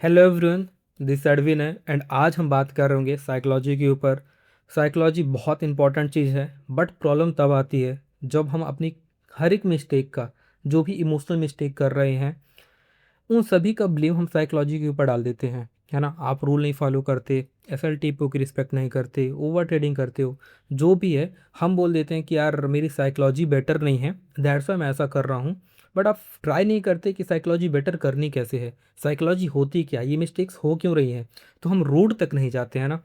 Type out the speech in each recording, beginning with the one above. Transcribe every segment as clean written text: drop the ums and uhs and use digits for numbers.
Hello everyone, this Edwin है and आज हम बात कर रहे होंगे साइकोलॉजी के ऊपर। साइकोलॉजी बहुत इंपॉर्टेंट चीज़ है, बट प्रॉब्लम तब आती है जब हम अपनी हर एक मिस्टेक का, जो भी इमोशनल मिस्टेक कर रहे हैं, उन सभी का ब्लेम हम साइकोलॉजी के ऊपर डाल देते हैं, है ना। आप रूल नहीं फॉलो करते, एसएलटीपी की रिस्पेक्ट नहीं करते, ओवर ट्रेडिंग करते हो, जो भी है, हम बोल देते हैं कि यार मेरी साइकोलॉजी बेटर नहीं है, दैट्स वाई मैं ऐसा कर रहा हूँ। बट आप ट्राई नहीं करते कि साइकोलॉजी बेटर करनी कैसे है, साइकोलॉजी होती क्या, ये मिस्टेक्स हो क्यों रही हैं। तो हम रूट तक नहीं जाते हैं ना।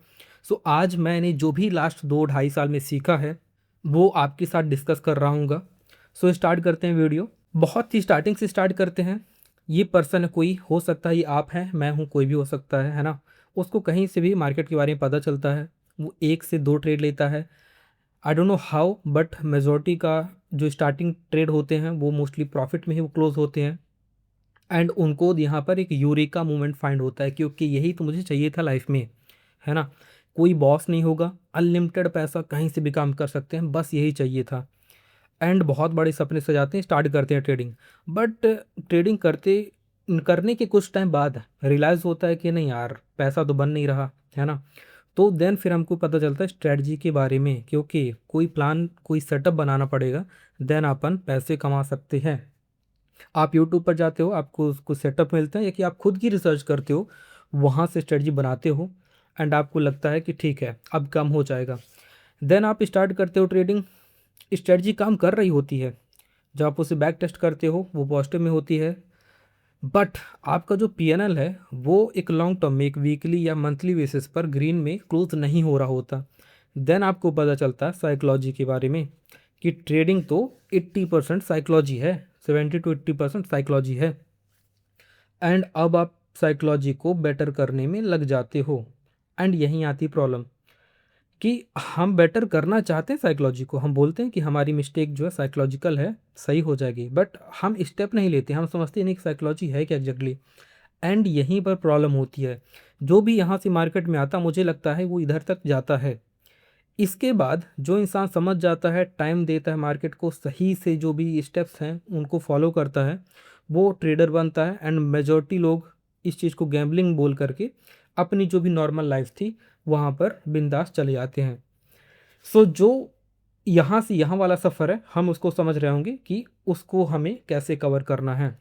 सो आज मैंने जो भी लास्ट 2 ढाई साल में सीखा है वो आपके साथ डिस्कस कर रहा हूँ। सो स्टार्ट करते हैं वीडियो। बहुत ही स्टार्टिंग से स्टार्ट करते हैं। ये पर्सन कोई हो सकता है, ये आप हैं, मैं हूँ, कोई भी हो सकता है ना। उसको कहीं से भी मार्केट के बारे में पता चलता है, वो 1 से 2 ट्रेड लेता है। I don't know how, but majority का जो स्टार्टिंग ट्रेड होते हैं वो मोस्टली प्रॉफिट में ही वो क्लोज होते हैं। एंड उनको यहाँ पर एक यूरेका मोमेंट फाइंड होता है, क्योंकि यही तो मुझे चाहिए था लाइफ में, है ना। कोई बॉस नहीं होगा, अनलिमिटेड पैसा कहीं से भी काम कर सकते हैं, बस यही चाहिए था। एंड बहुत बड़े सपने सजाते हैं, स्टार्ट करते हैं ट्रेडिंग। बट ट्रेडिंग करने के कुछ टाइम बाद रियलाइज़ होता है कि नहीं यार, पैसा तो बन नहीं रहा, है ना। तो देन फिर हमको पता चलता है स्ट्रेटजी के बारे में, क्योंकि कोई प्लान, कोई सेटअप बनाना पड़ेगा, देन अपन पैसे कमा सकते हैं। आप यूट्यूब पर जाते हो, आपको उसको सेटअप मिलता है, या कि आप खुद की रिसर्च करते हो, वहाँ से स्ट्रेटजी बनाते हो, एंड आपको लगता है कि ठीक है अब कम हो जाएगा, देन आप स्टार्ट करते हो ट्रेडिंग। स्ट्रेटजी काम कर रही होती है, जब आप उसे बैक टेस्ट करते हो वो पॉजिटिव में होती है। बट आपका जो पीएनएल है वो एक लॉन्ग टर्म में, एक वीकली या मंथली बेसिस पर ग्रीन में क्लोज नहीं हो रहा होता। देन आपको पता चलता है साइकोलॉजी के बारे में, कि ट्रेडिंग तो 80% साइकोलॉजी है, 70 to 80% साइकोलॉजी है। एंड अब आप साइकोलॉजी को बेटर करने में लग जाते हो। एंड यहीं आती प्रॉब्लम, कि हम बेटर करना चाहते हैं साइकोलॉजी को, हम बोलते हैं कि हमारी मिस्टेक जो है साइकोलॉजिकल है, सही हो जाएगी, बट हम स्टेप नहीं लेते, हम समझते नहीं कि साइकोलॉजी है क्या एग्जैक्टली। एंड यहीं पर प्रॉब्लम होती है। जो भी यहाँ से मार्केट में आता, मुझे लगता है वो इधर तक जाता है। इसके बाद जो इंसान समझ जाता है, टाइम देता है मार्केट को, सही से जो भी स्टेप्स हैं उनको फॉलो करता है, वो ट्रेडर बनता है। एंड मेजॉरिटी लोग इस चीज़ को गैम्बलिंग बोल करके अपनी जो भी नॉर्मल लाइफ थी वहाँ पर बिंदास चले जाते हैं। सो जो यहाँ से यहाँ वाला सफ़र है, हम उसको समझ रहे होंगे कि उसको हमें कैसे कवर करना है।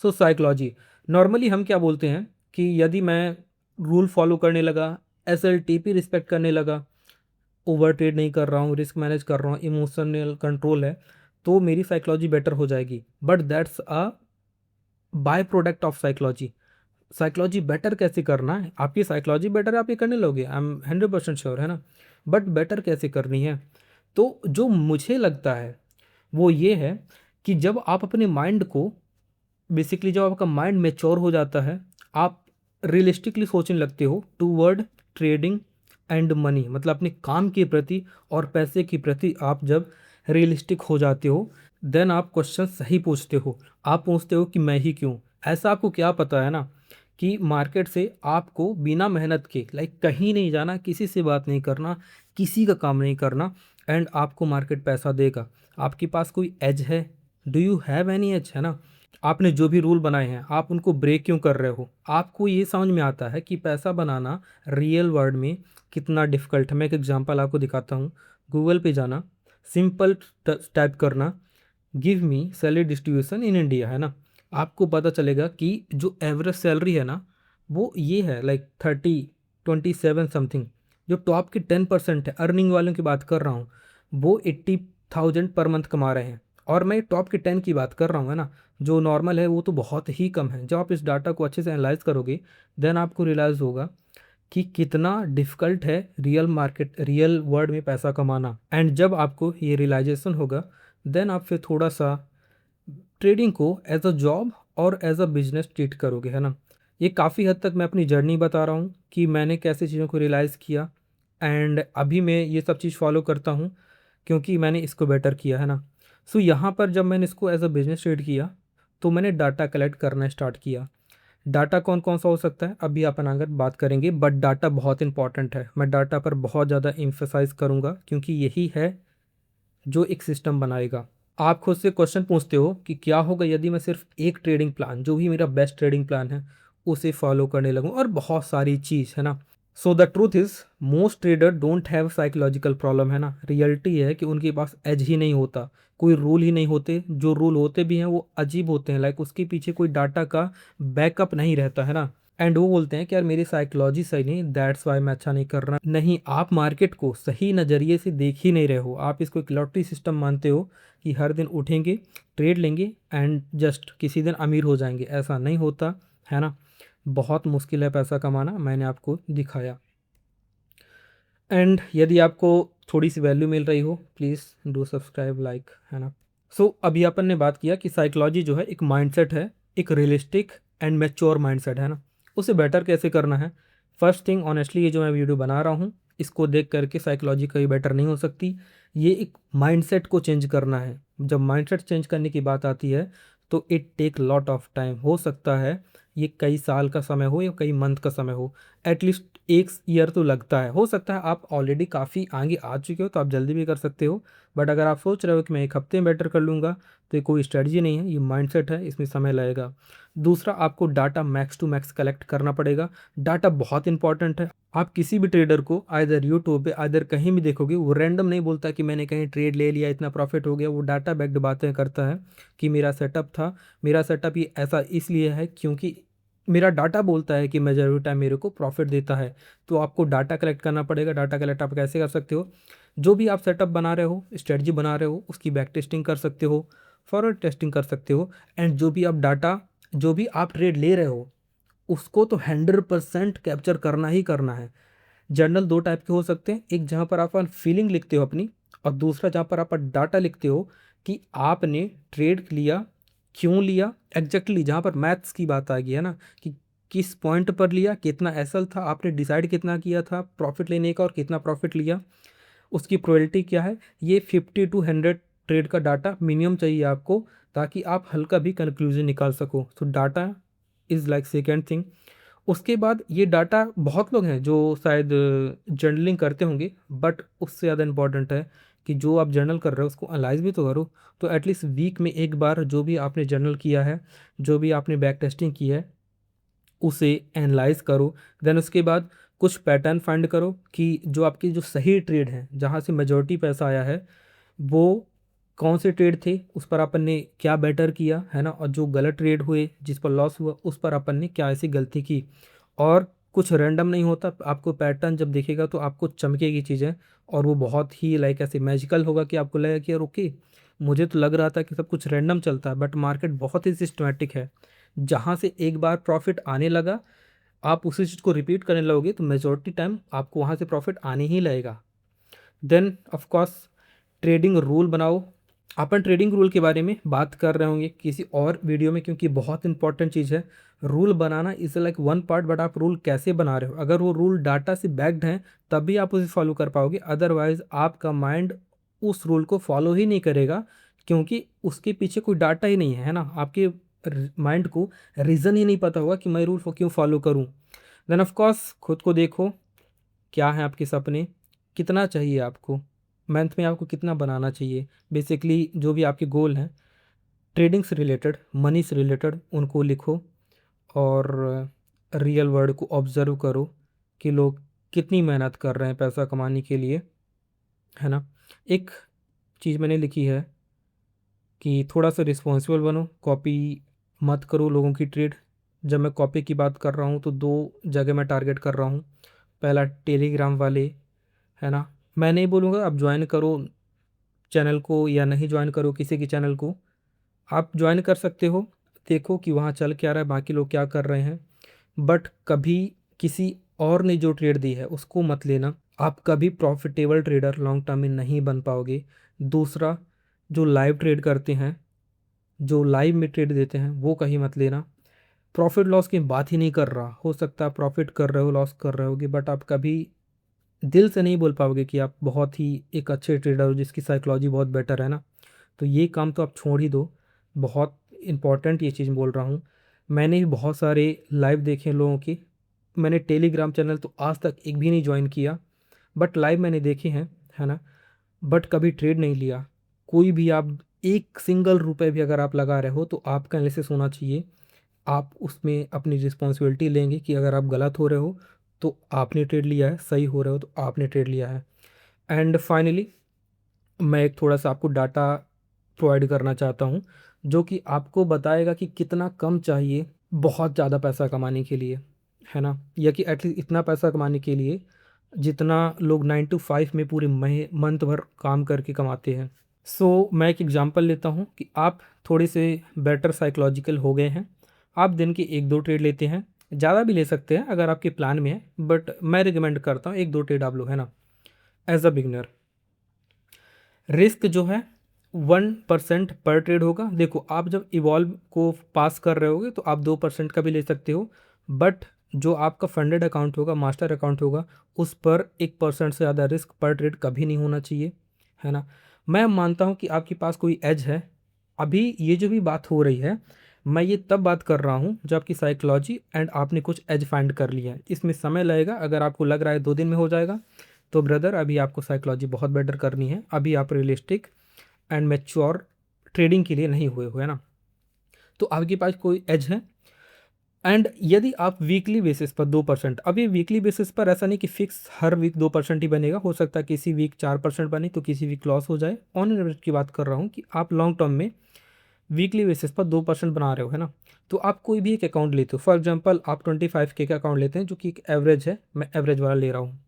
सो साइकोलॉजी, नॉर्मली हम क्या बोलते हैं कि यदि मैं रूल फॉलो करने लगा, S L T P respect करने लगा, ओवर ट्रेड नहीं कर रहा हूँ, रिस्क मैनेज कर रहा हूँ, इमोशनल कंट्रोल है, तो मेरी साइकोलॉजी बेटर हो जाएगी। But that's a by product of psychology. Psychology better कैसे करना है, आपकी साइकोलॉजी बेटर है, आप ये करने लोगे, आई एम 100% श्योर, है ना। बट बेटर कैसे करनी है, तो जो मुझे लगता है वो ये है कि जब आप अपने माइंड को, बेसिकली जब आपका माइंड मेच्योर हो जाता है, आप रियलिस्टिकली सोचने लगते हो टूवर्ड ट्रेडिंग एंड मनी, मतलब अपने काम के प्रति और पैसे के प्रति आप जब रियलिस्टिक हो जाते हो, देन आप क्वेश्चन सही पूछते हो। आप पूछते हो कि मैं ही क्यों। ऐसा आपको क्या पता है ना, कि मार्केट से आपको बिना मेहनत के, लाइक कहीं नहीं जाना, किसी से बात नहीं करना, किसी का काम नहीं करना, एंड आपको मार्केट पैसा देगा। आपके पास कोई एज है? Do you have any as, है ना। आपने जो भी रूल बनाए हैं आप उनको ब्रेक क्यों कर रहे हो। आपको ये समझ में आता है कि पैसा बनाना रियल वर्ल्ड में कितना डिफ़िकल्ट है। मैं एक एग्जांपल आपको दिखाता हूँ। गूगल पे जाना, सिंपल टाइप करना, give me salary distribution in India, है ना। आपको पता चलेगा कि जो एवरेज सैलरी है ना, वो ये है, लाइक 27 समथिंग। जो टॉप के 10% है अर्निंग वालों की बात कर रहा हूँ, वो 80,000 पर मंथ कमा रहे हैं। और मैं टॉप के 10 की बात कर रहा हूँ, है ना। जो नॉर्मल है वो तो बहुत ही कम है। जब आप इस डाटा को अच्छे से एनालाइज करोगे, देन आपको रियलाइज़ होगा कि कितना डिफ़िकल्ट है रियल मार्केट, रियल वर्ल्ड में पैसा कमाना। एंड जब आपको ये रियलाइजेशन होगा, देन आप फिर थोड़ा सा ट्रेडिंग को एज अ जॉब और एज अ बिजनेस ट्रीट करोगे, है ना। ये काफ़ी हद तक मैं अपनी जर्नी बता रहा हूँ कि मैंने कैसे चीज़ों को रियलाइज़ किया, एंड अभी मैं ये सब चीज़ फॉलो करता हूँ, क्योंकि मैंने इसको बेटर किया, है ना। सो यहाँ पर जब मैंने इसको एज अ बिजनेस ट्रीट किया, तो मैंने डाटा कलेक्ट करना स्टार्ट किया। डाटा कौन कौन सा हो सकता है अभी अपन आगे बात करेंगे, बट डाटा बहुत इंपॉर्टेंट है। मैं डाटा पर बहुत ज़्यादा इम्फेसाइज करूँगा, क्योंकि यही है जो एक सिस्टम बनाएगा। आप खुद से क्वेश्चन पूछते हो कि क्या होगा यदि मैं सिर्फ एक ट्रेडिंग प्लान, जो भी मेरा बेस्ट ट्रेडिंग प्लान है, उसे फॉलो करने लगूँ और बहुत सारी चीज़, है ना। So the truth is most trader don't have psychological problem, है ना। रियलिटी है कि उनके पास एज ही नहीं होता, कोई रूल ही नहीं होते, जो रूल होते भी हैं वो अजीब होते हैं, लाइक उसके पीछे कोई डाटा का बैकअप नहीं रहता, है ना। एंड वो बोलते हैं कि यार मेरी साइकोलॉजी सही नहीं, दैट्स वाई मैं अच्छा नहीं कर रहा। नहीं, आप मार्केट को सही नज़रिए से देख ही नहीं रहे हो, आप इसको एक लॉटरी सिस्टम मानते हो कि हर दिन उठेंगे, ट्रेड लेंगे एंड जस्ट किसी दिन अमीर हो जाएंगे। ऐसा नहीं होता, है ना। बहुत मुश्किल है पैसा कमाना, मैंने आपको दिखाया। एंड यदि आपको थोड़ी सी वैल्यू मिल रही हो, प्लीज़ डू सब्सक्राइब, लाइक, है ना। सो अभी अपन ने बात किया कि साइकोलॉजी जो है एक माइंडसेट है, एक रियलिस्टिक एंड मैच्योर माइंडसेट, है ना। उसे बेटर कैसे करना है। फर्स्ट थिंग, ऑनेस्टली ये जो मैं वीडियो बना रहा हूँ इसको देख करके साइकोलॉजी कभी बेटर नहीं हो सकती। ये एक माइंडसेट को चेंज करना है। जब माइंडसेट चेंज करने की बात आती है तो it take lot of time, हो सकता है ये कई साल का समय हो या कई मंथ का समय हो, एटलीस्ट एक ईयर तो लगता है। हो सकता है आप ऑलरेडी काफ़ी आगे आ चुके हो तो आप जल्दी भी कर सकते हो, बट अगर आप सोच रहे हो कि मैं एक हफ्ते में बेटर कर लूँगा तो ये कोई स्ट्रेटजी नहीं है, ये माइंडसेट है, इसमें समय लगेगा। दूसरा, आपको data max to max collect करना पड़ेगा। डाटा बहुत इंपॉर्टेंट है। आप किसी भी ट्रेडर को आइदर यूट्यूब पे आइदर कहीं भी देखोगे, वो रैंडम नहीं बोलता कि मैंने कहीं ट्रेड ले लिया इतना प्रॉफिट हो गया। वो डाटा बैक्ड बातें करता है कि मेरा सेटअप था, मेरा सेटअप ये ऐसा इसलिए है क्योंकि मेरा डाटा बोलता है कि मेजॉरिटी टाइम मेरे को प्रॉफिट देता है। तो आपको डाटा कलेक्ट करना पड़ेगा। डाटा कलेक्ट आप कैसे कर सकते हो, जो भी आप सेटअप बना रहे हो, स्ट्रेटजी बना रहे हो, उसकी बैक टेस्टिंग कर सकते हो, फॉरवर्ड टेस्टिंग कर सकते हो। एंड जो भी आप डाटा, जो भी आप ट्रेड ले रहे हो उसको तो 100% कैप्चर करना ही करना है। जर्नल दो टाइप के हो सकते हैं, एक जहाँ पर आप फीलिंग लिखते हो अपनी, और दूसरा जहाँ पर आप डाटा लिखते हो कि आपने ट्रेड लिया, क्यों लिया एग्जैक्टली, जहाँ पर मैथ्स की बात आ गई, है ना, कि किस पॉइंट पर लिया, कितना एसएल था, आपने डिसाइड कितना किया था प्रॉफिट लेने का और कितना प्रॉफिट लिया, उसकी प्रोबेबिलिटी क्या है। ये 50 to 100 ट्रेड का डाटा मिनिमम चाहिए आपको, ताकि आप हल्का भी कंक्लूजन निकाल सको। तो data is like second thing. उसके बाद ये डाटा, बहुत लोग हैं जो शायद जर्नलिंग करते होंगे, बट उससे ज़्यादा इंपॉर्टेंट है कि जो आप जर्नल कर रहे हो उसको एनालाइज भी तो करो। तो एटलीस्ट वीक में एक बार जो भी आपने जर्नल किया है, जो भी आपने बैक टेस्टिंग की है, उसे एनालाइज करो। देन उसके बाद कुछ पैटर्न फाइंड करो कि जो आपकी जो सही ट्रेड है, जहाँ से मेजॉरिटी पैसा आया है, वो कौन से ट्रेड थे, उस पर अपन ने क्या बेटर किया, है ना। और जो गलत ट्रेड हुए, जिस पर लॉस हुआ, उस पर अपन ने क्या ऐसी गलती की। और कुछ रैंडम नहीं होता, आपको पैटर्न जब दिखेगा तो आपको चमकेगी चीज़ें, और वो बहुत ही लाइक ऐसे मैजिकल होगा कि आपको लगेगा कि यार ओके, मुझे तो लग रहा था कि सब कुछ रैंडम चलता है, बट मार्केट बहुत ही सिस्टमेटिक है। जहाँ से एक बार प्रॉफिट आने लगा, आप उसी चीज़ को रिपीट करने लगोगे तो मेजॉरिटी टाइम आपको वहाँ से प्रॉफिट आने ही लगेगा। Then of course trading rule बनाओ। अपन ट्रेडिंग रूल के बारे में बात कर रहे होंगे किसी और वीडियो में, क्योंकि बहुत इंपॉर्टेंट चीज़ है। Rule banana is like one part, but आप रूल कैसे बना रहे हो, अगर वो रूल डाटा से बैक्ड हैं तभी आप उसे फॉलो कर पाओगे। अदरवाइज आपका माइंड उस रूल को फॉलो ही नहीं करेगा, क्योंकि उसके पीछे कोई डाटा ही नहीं है ना। आपके माइंड को रीज़न ही नहीं पता होगा कि मैं रूल क्यों फॉलो करूँ। देन ऑफ कोर्स खुद को देखो, क्या हैं आपके सपने, कितना चाहिए आपको, मंथ में आपको कितना बनाना चाहिए। बेसिकली जो भी आपके गोल हैं ट्रेडिंग से रिलेटेड, मनी से रिलेटेड, उनको लिखो। और रियल वर्ल्ड को ऑब्ज़र्व करो कि लोग कितनी मेहनत कर रहे हैं पैसा कमाने के लिए, है ना। एक चीज़ मैंने लिखी है कि थोड़ा सा रिस्पॉन्सिबल बनो, कॉपी मत करो लोगों की ट्रेड। जब मैं कॉपी की बात कर रहा हूँ तो दो जगह मैं टारगेट कर रहा हूँ। पहला टेलीग्राम वाले, है ना। मैं नहीं बोलूँगा आप ज्वाइन करो चैनल को या नहीं ज्वाइन करो किसी के चैनल को, आप ज्वाइन कर सकते हो, देखो कि वहाँ चल क्या रहा है, बाकी लोग क्या कर रहे हैं। बट कभी किसी और ने जो ट्रेड दी है उसको मत लेना, आप कभी प्रॉफिटेबल ट्रेडर लॉन्ग टर्म में नहीं बन पाओगे। दूसरा, जो लाइव ट्रेड करते हैं, जो लाइव में ट्रेड देते हैं, वो कहीं मत लेना। प्रॉफिट लॉस की बात ही नहीं कर रहा, हो सकता है प्रॉफिट कर रहे हो, लॉस कर रहे होगे, बट आप कभी दिल से नहीं बोल पाओगे कि आप बहुत ही एक अच्छे ट्रेडर हो जिसकी साइकोलॉजी बहुत बेटर है ना। तो ये काम तो आप छोड़ ही दो। बहुत इंपॉर्टेंट ये चीज़ बोल रहा हूँ। मैंने भी बहुत सारे लाइव देखे हैं लोगों की। मैंने टेलीग्राम चैनल तो आज तक एक भी नहीं ज्वाइन किया, बट लाइव मैंने देखे हैं, है ना। बट कभी ट्रेड नहीं लिया। कोई भी आप एक सिंगल रुपए भी अगर आप लगा रहे हो तो आपका एनालिसिस होना चाहिए। आप उसमें अपनी रिस्पॉन्सिबिलिटी लेंगे कि अगर आप गलत हो रहे हो तो आपने ट्रेड लिया है, सही हो रहे हो तो आपने ट्रेड लिया है। एंड फाइनली मैं एक थोड़ा सा आपको डाटा प्रोवाइड करना चाहता हूँ जो कि आपको बताएगा कि कितना कम चाहिए बहुत ज़्यादा पैसा कमाने के लिए, है ना, या कि एटलीस्ट इतना पैसा कमाने के लिए जितना लोग 9 to 5 में पूरे मही मंथ भर काम करके कमाते हैं। सो मैं एक एग्जांपल लेता हूँ कि आप थोड़े से बेटर साइकोलॉजिकल हो गए हैं, आप दिन के 1-2 ट्रेड लेते हैं, ज़्यादा भी ले सकते हैं अगर आपके प्लान में है, बट मैं रिकमेंड करता हूँ 1-2 ट्रेड आप लो, है ना, एज अ बिगनर। रिस्क जो है 1% पर ट्रेड होगा। देखो आप जब इवॉल्व को पास कर रहे होगे तो आप 2% का भी ले सकते हो, बट जो आपका फंडेड अकाउंट होगा, मास्टर अकाउंट होगा, उस पर 1% से ज़्यादा रिस्क पर ट्रेड कभी नहीं होना चाहिए, है ना। मैं मानता हूँ कि आपके पास कोई एज है। अभी ये जो भी बात हो रही है, मैं ये तब बात कर रहा हूँ जब आपकी साइकोलॉजी एंड आपने कुछ एज फाइंड कर लिया है। इसमें समय लगेगा, अगर आपको लग रहा है 2 दिन में हो जाएगा तो ब्रदर अभी आपको साइकोलॉजी बहुत बेटर करनी है, अभी आप रियलिस्टिक एंड मैच्योर ट्रेडिंग के लिए नहीं हुए हो, है ना। तो आपके पास कोई एज है। एंड यदि आप वीकली बेसिस पर 2%, अब ये वीकली बेसिस पर ऐसा नहीं कि फिक्स हर वीक 2% ही बनेगा, हो सकता है किसी वीक 4% बने तो किसी वीक लॉस हो जाए। ऑन एवरेज की बात कर रहा हूँ कि आप लॉन्ग टर्म में वीकली बेसिस पर 2% बना रहे हो, है ना। तो आप कोई भी एक अकाउंट लेते हो, फॉर एग्जाम्पल आप 25K का अकाउंट लेते हैं जो कि एक एवरेज है, मैं एवरेज वाला ले रहा हूँ।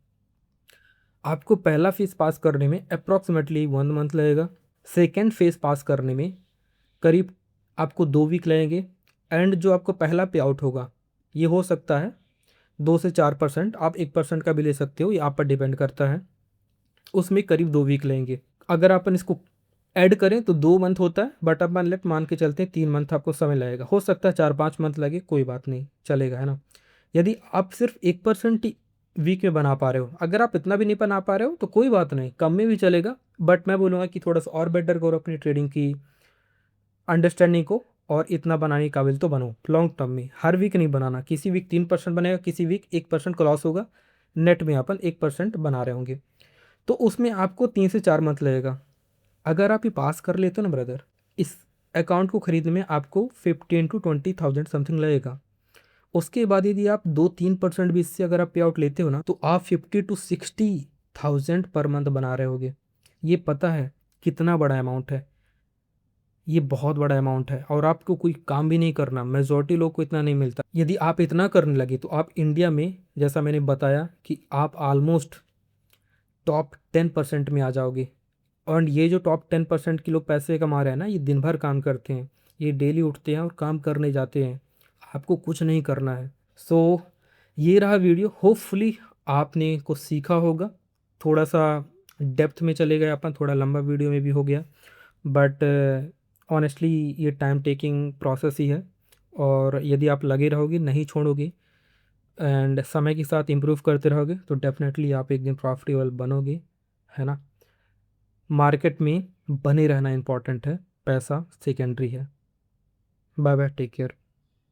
आपको पहला फेज़ पास करने में अप्रॉक्सीमेटली 1 मंथ लगेगा, सेकेंड फेज़ पास करने में करीब आपको 2 वीक लगेंगे, एंड जो आपको पहला पे आउट होगा ये हो सकता है 2 से 4%, आप 1% का भी ले सकते हो, ये आप पर डिपेंड करता है, उसमें करीब 2 वीक लगेंगे। अगर अपन इसको ऐड करें तो 2 मंथ होता है, बट अपन लेट मान के चलते हैं 3 मंथ आपको समय लगेगा, हो सकता है 4-5 मंथ लगे, कोई बात नहीं, चलेगा, है ना। यदि आप सिर्फ 1% ही वीक में बना पा रहे हो, अगर आप इतना भी नहीं बना पा रहे हो तो कोई बात नहीं, कम में भी चलेगा, बट मैं बोलूँगा कि थोड़ा सा और बेटर करो अपनी ट्रेडिंग की अंडरस्टैंडिंग को, और इतना बनाने के काबिल तो बनो लॉन्ग टर्म में। हर वीक नहीं बनाना, किसी वीक 3% बनेगा, किसी वीक 1% का लॉस होगा, नेट में अपन 1% बना रहे होंगे, तो उसमें आपको 3 से 4 मंथ लगेगा। अगर आप ये पास कर लेते हो ना ब्रदर, इस अकाउंट को खरीदने में आपको 15 to 20 थाउजेंड समथिंग लगेगा। उसके बाद यदि आप 2-3% भी इससे अगर आप पे आउट लेते हो ना तो आप 50 to 60 थाउजेंड पर मंथ बना रहे होगे। ये पता है कितना बड़ा अमाउंट है, ये बहुत बड़ा अमाउंट है, और आपको कोई काम भी नहीं करना, मेजॉरिटी लोग को इतना नहीं मिलता। यदि आप इतना करने लगे तो आप इंडिया में, जैसा मैंने बताया कि आप ऑलमोस्ट टॉप 10% में आ जाओगे। और ये जो टॉप 10% के लोग पैसे कमा रहे हैं ना, ये दिन भर काम करते हैं, ये डेली उठते हैं और काम करने जाते हैं, आपको कुछ नहीं करना है। सो ये रहा वीडियो, होपफुली आपने कुछ सीखा होगा। थोड़ा सा डेप्थ में चले गए अपन, थोड़ा लंबा वीडियो में भी हो गया, बट ऑनेस्टली ये टाइम टेकिंग प्रोसेस ही है, और यदि आप लगे रहोगे, नहीं छोड़ोगे एंड समय के साथ इम्प्रूव करते रहोगे तो डेफिनेटली आप एक दिन प्रॉफिटेबल बनोगे, है ना। मार्केट में बने रहना इंपॉर्टेंट है, पैसा सेकेंडरी है। Bye bye, take care.